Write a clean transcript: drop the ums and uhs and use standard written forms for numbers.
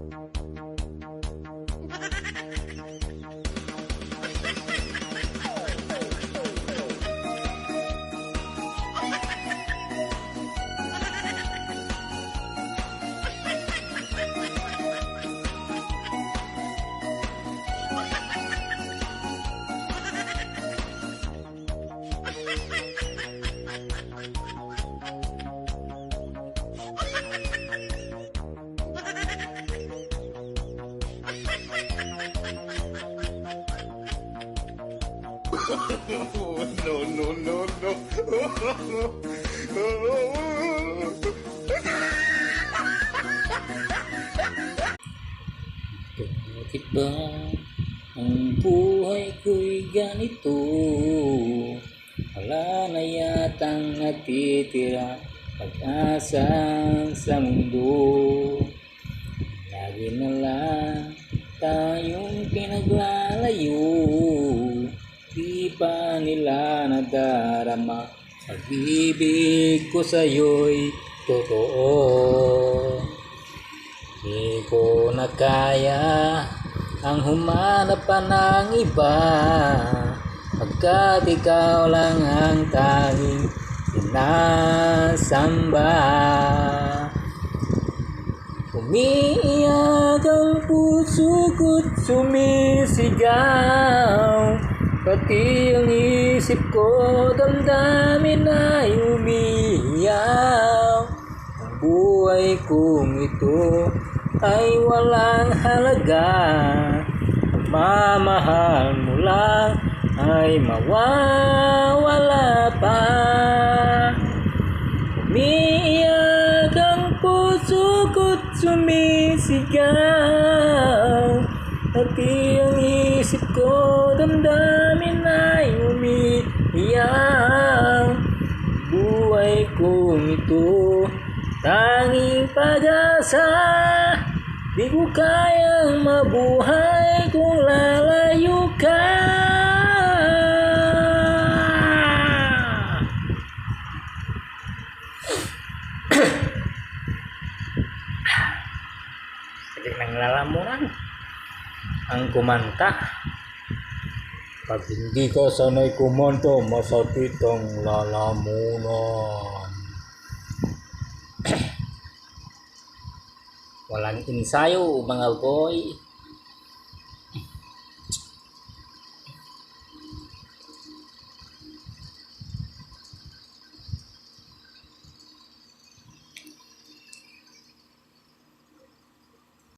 No, no, no, no. Bakit ba ang buhay ko'y ganito? Wala na yatang natitira pag-asa sa mundo. Lagi na lang tayong pinaglalayo, di pa nila nadarama. Pag-ibig ko sa'yo'y totoo. Di ko na kaya ang humanap pa ng iba, pagkat ikaw lang ang tanging sinasamba. Umiiyak ang puso ko't sumisigaw, pati ang isip ko damdamin ay umiiyak. Ang buhay kong ito ay walang halaga, pagmamahal mo lang ay mawawala pa. Umiiyak ang puso ko't sumisigaw, pati ang isip ko damdamin ay umiiyak. Buhay kong ito tanging pag-asa, di ko kayang mabuhay kung lalayo ka. Sakit ng lalamunan ang kumanta. Pag hindi ka sanay kumanta, masakit ang lalamunan. Walang ensayo mga boy.